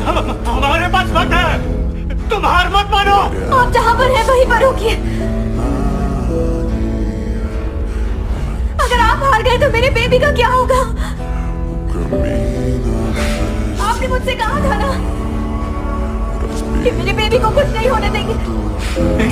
हमारे पास वक्त है, तुम हार मत मानो। आप जहाँ पर हैं वहीं पर रुकिए। अगर आप हार गए तो मेरे बेबी का क्या होगा? आपने मुझसे कहा था ना कि मेरे बेबी को कुछ नहीं होने देंगे। नहीं,